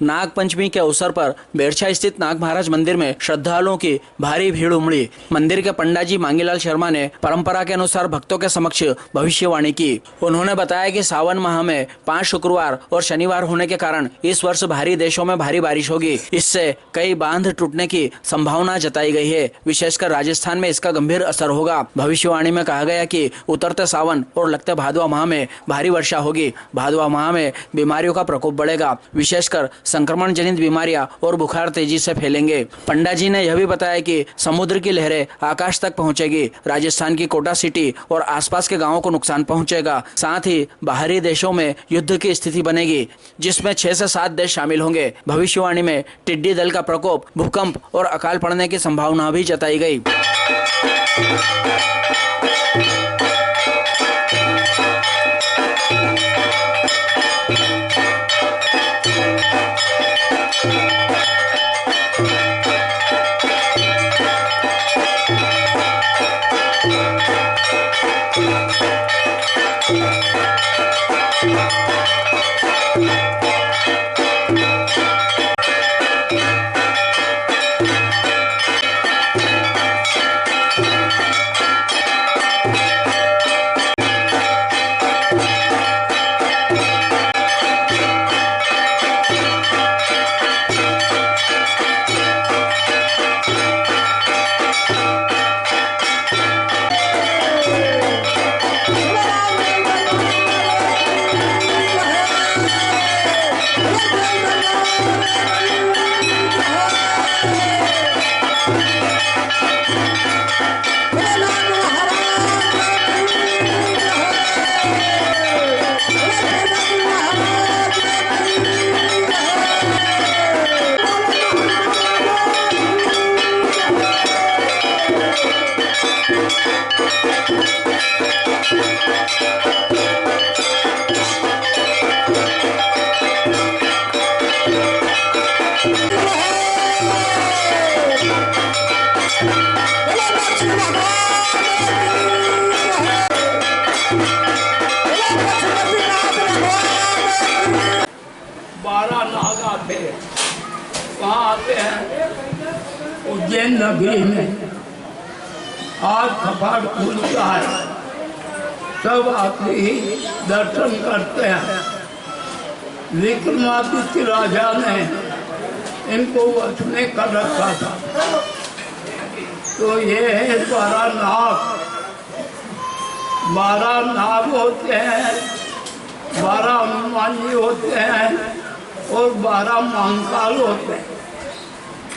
नाग पंचमी के अवसर पर बेरछा स्थित नाग महाराज मंदिर में श्रद्धालुओं की भारी भीड़ उमड़ी। मंदिर के पंडा जी मांगीलाल शर्मा ने परंपरा के अनुसार भक्तों के समक्ष भविष्यवाणी की। उन्होंने बताया कि सावन माह में 5 शुक्रवार और शनिवार होने के कारण इस वर्ष भारी देशों में भारी बारिश होगी। इससे कई बांध टूटने की संभावना जताई गई है। विशेषकर राजस्थान में इसका गंभीर असर होगा। भविष्यवाणी में कहा गया कि उतरते सावन और लगते भादवा माह में भारी वर्षा होगी। भादवा माह में बीमारियों का प्रकोप बढ़ेगा, विशेषकर संक्रमण जनित बीमारियां और बुखार तेजी से फैलेंगे। पंडा जी ने यह भी बताया कि समुद्र की लहरें आकाश तक पहुंचेगी। राजस्थान की कोटा सिटी और आसपास के गांवों को नुकसान पहुंचेगा। साथ ही बाहरी देशों में युद्ध की स्थिति बनेगी, जिसमें 6 से 7 देश शामिल होंगे। भविष्यवाणी में टिड्डी दल का प्रकोप, भूकंप और अकाल पड़ने की संभावना भी जताई गई। वहाँ आते हैं उज्जैन नगरी में। आज कपाट खुलता है, सब आते ही दर्शन करते हैं। विक्रमादित्य राजा ने इनको वश में कर रखा था। तो ये है 12 नाग। 12 नाग होते हैं, 12 हनुमान जी होते हैं और 12 महाकाल होते हैं।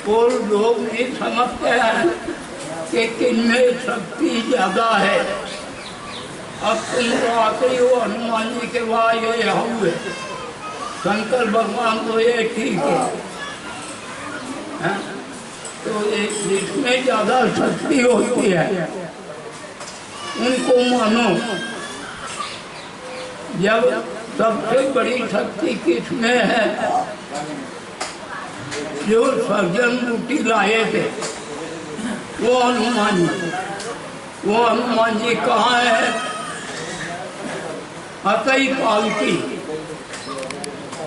और लोग नहीं समझते हैं कि किनमें शक्ति ज़्यादा है। अब तुम तो आते ही हो हनुमान जी के बाद ये हुए, शंकर भगवान तो ये ठीक है। तो ये जिसमें ज़्यादा शक्ति होती है उनको मानो। जब सबसे बड़ी शक्ति किसमें है? जो सर्जन बूटी लाए थे वो हनुमान जी। वो हनुमान जी कहाँ है? अतई पालकी,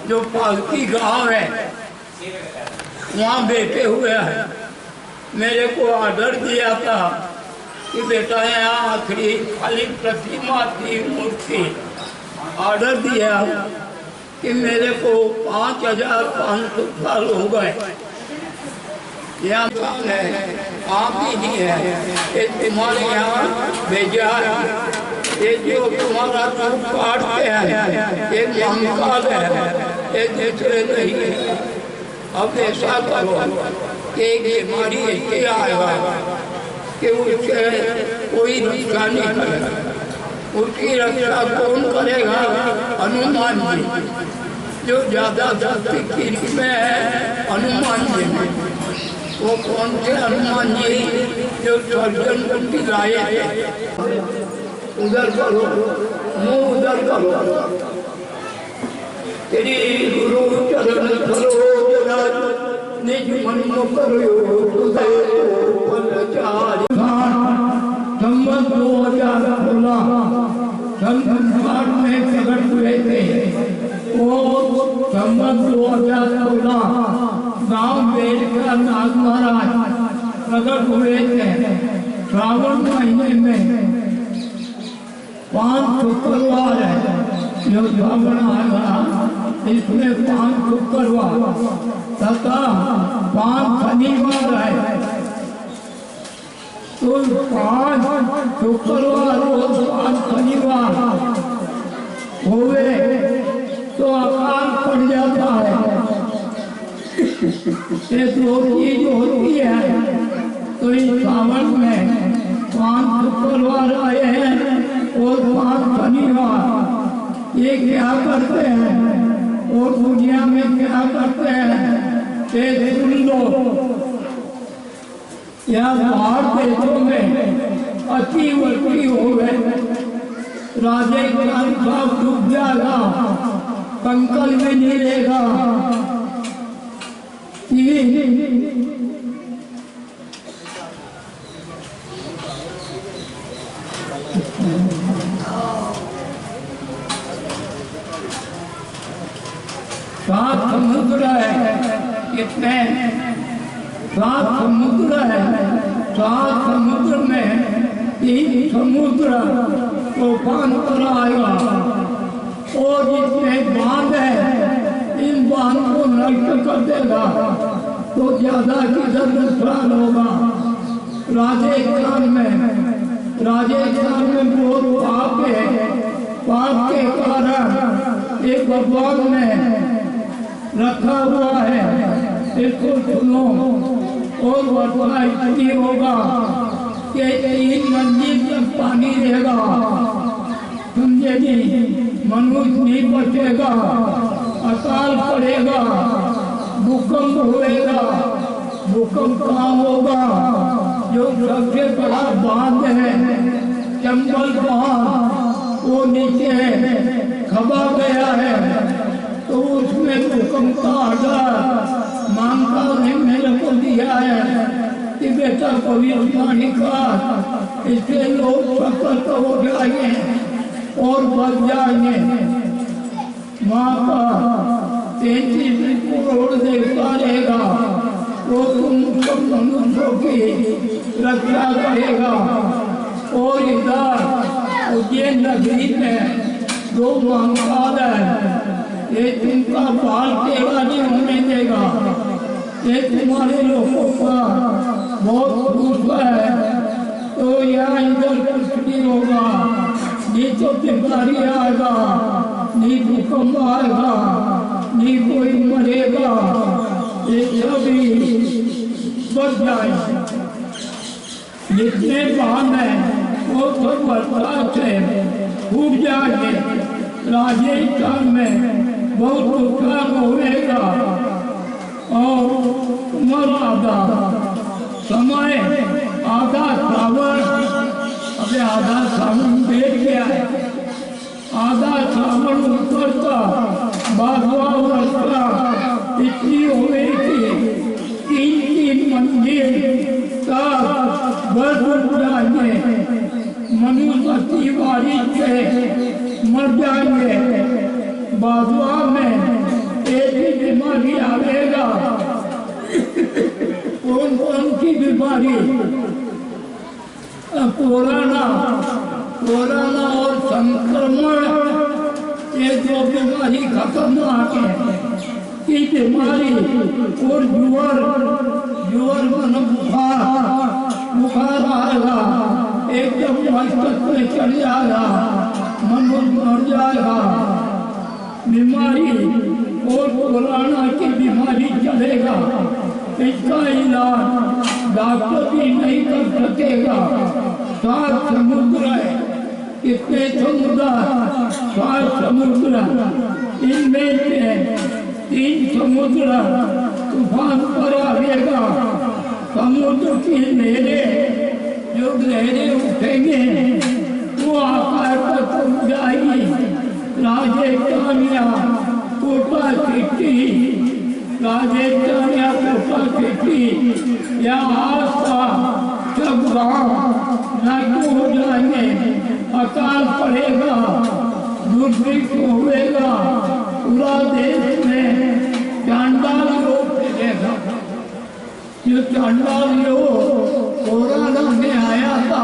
जो पालकी गांव है वहाँ बैठे हुए हैं। मेरे को ऑर्डर दिया था कि बेटा यहाँ आखिरी खाली प्रतिमा थी, मूर्ति। ऑर्डर दिया कि मेरे को 5500 साल हो गए यहाँ आप ही नहीं है। ये तुम्हारे यहाँ भेजा है। ये जो तुम्हारा रूप काटते हैं ये महाकाल है, ये दूसरे नहीं है। अब ऐसा करो कि एक बीमारी ऐसी आएगा कि उससे कोई नुकसान नहीं करेगा। उसकी रक्षा कौन करेगा? हनुमान जी। जो ज़्यादा शक्ति में है हनुमान जी में। वो कौन से हनुमान जी? जो सर्जन बूटी लाए थे। उधर करो, मुँह उधर करो। तेरी गुरु चरण करो, निज मन करो फलचारी। संबंध 2016 में प्रकट हुए थे। वो संबंध 2016 गांव बेट का नाग महाराज प्रकट हुए थे। श्रावण महीने में 5 शुक्रवार है जो श्रावण आया, इसमें 5 शुक्रवार तथा 5 शनिवार है। तो 5 शुक्रवार और 5 शनिवार हुए तो अकाल पड़ जाता है। ये 2 चीज होती है। तो इस सावन में 5 शुक्रवार आए हैं और 5 शनिवार। ये क्या करते हैं और दुनिया में क्या करते हैं ये सुन लो। यहाँ बाहर देशों में अति वर्षी हो गए, राजस्थान साफ डूब जाएगा, कंकल में नहीं रहेगा। सात समुद्र है, कितने 7 समुद्र है। 7 समुद्र में 3 समुद्र तूफान पर आएगा और जिसमें बांध है इन बांध को नष्ट कर देगा तो ज्यादा किधर नुकसान होगा। राजस्थान में बहुत पाप है। पाप के कारण एक भगवान ने रखा हुआ है, इसको सुनो। और वर्षा इतनी होगा कि 3 मंजिल तक पानी रहेगा, समझे जी। मनुष्य नहीं बचेगा, अकाल पड़ेगा, भूकंप होएगा। भूकंप कहाँ होगा? जो सबसे बड़ा बांध है चंबल बांध, वो नीचे खबा गया है तो उसमें भूकंप का आधार मांगता ने मेरे को दिया है कि बेटा भविष्यवाणी का, इससे लोग सतर्क हो जाएंगे और बच जाएंगे। वहाँ का 33 करोड़ देवता रहेगा, वो तुम सब मनुष्यों की रक्षा करेगा। और इधर उज्जैन नगरी में 2 महाकाल है, ये तुमका बाल सेवा नहीं होने देगा। ये तुम्हारे लोगों का बहुत दुख है। तो यहाँ इधर कुछ नहीं होगा, नहीं तो बीमारी आएगा, नहीं भूकंप आएगा, नहीं कोई मरेगा, ये सभी बच जाएगा। जितने बांध है वो सब बरसात से फूट जाएंगे। राजस्थान में बहुत नुकसान होगा और उम्र आधा समय आधा सावन, अबे आधा सावन बैठ गया है, आधा सावन ऊपर का 12वां वर्षा इतनी हो गई थी 3 मंजिल तक बर्फ जाएंगे। मनुष्य अति बारिश से मर जाएंगे। बादवा में एक ही बीमारी आएगा। कौन कौन सी बीमारी? कोरोना और संक्रमण, ये 2 बीमारी खतरनाक है। ये बीमारी और जुआर मन बुखार आएगा, एकदम मस्तक में चढ़ जाएगा, मनुष्य मर जाएगा। बीमारी और कोरोना की बीमारी चलेगा, इसका इलाज डॉक्टर भी नहीं कर सकेगा। 7 समुद्र है, कितने समुद्र? 7 समुद्र। इनमें से 3 समुद्र तूफान पर आएगा। समुद्र की लहरें, जो लहरें उठेंगे वो आकार तक पहुँच जाएगी। राजस्थानिया कोटा सिटी, राजस्थानिया कोटा सिटी या आसपास सब गाँव लागू हो जाएंगे। अकाल पड़ेगा, दुर्भिक्ष होगा, पूरा देश में जो चांडाल जो कोरोना में आया था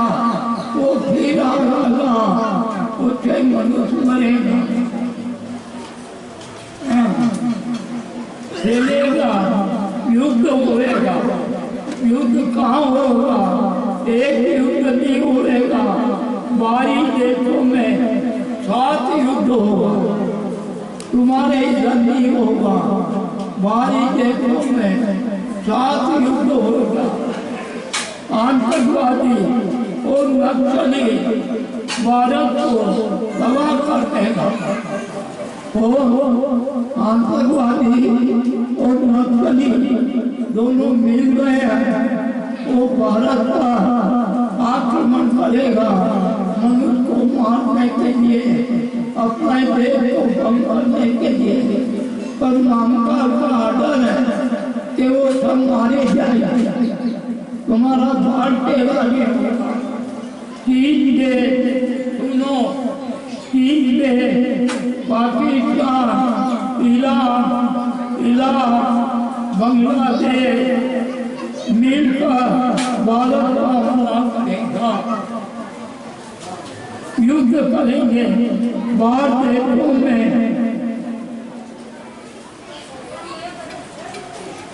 वो फिर आ रहा, उसे मनुष्य मरेगा, चलेगा, युद्ध होएगा। युद्ध कहाँ होगा? एक युद्ध नहीं होएगा, 22 देशों में 7 युद्ध होगा। तुम्हारे इधर नहीं होगा, 22 देशों में 7 युद्ध होगा। आतंकवादी और नक्सली भारत को तबाह कर देगा। आतंकवादी और नक्सली दोनों मिल गए हैं, वो भारत का आक्रमण करेगा मनुष्य को मारने के लिए, अपने देश को भंग करने के लिए। पर मामका का आर्डर है कि वो सब मारे जाए, तुम्हारा भारतेगा नहीं। चीन में सुनो, चीन में पाकिस्तान, इराक, बांग्लादेश मिलकर भारत का हमला करेगा, युद्ध करेंगे। बाहर देशों में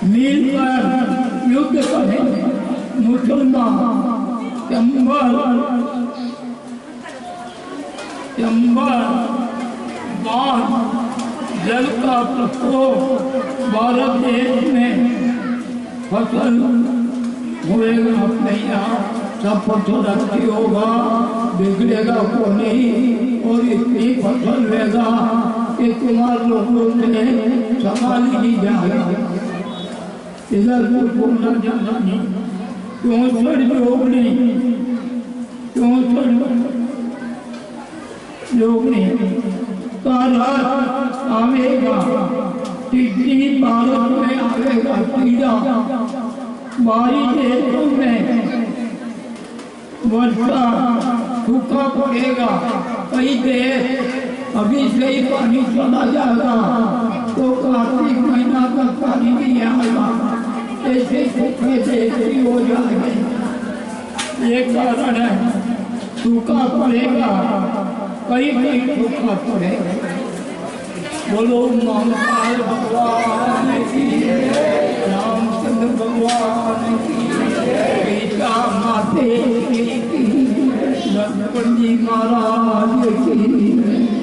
मिलकर युद्ध करेंगे। मुसलमान चंबल बाढ़ जल का प्रकोप भारत देश में फसल होएगा, अपने यहाँ सब फसल अच्छी होगा, बिगड़ेगा को नहीं। और इतनी फसल होगा कि तुम्हारे लोगों से संभाल ही जाएगा। इधर कुछ बोलना जाना नहीं। क्यों सर जोगनी, क्यों सर जोगनी का रात आवेगा, टिड्डी भारत में आवेगा, कीड़ा 22 देशों में वर्षा सूखा पड़ेगा। कई देश अभी से ही पानी चला जाएगा तो कार्तिक महीना तक पानी नहीं आएगा, ऐसे सूखे देश ही हो जाएंगे। ये कारण है, सूखा पड़ेगा, कई सूखा पड़ेगा। बोलो महाकाल भगवान की, रामचंद्र भगवान की, सीता माते की, लक्ष्मण जी महाराज की।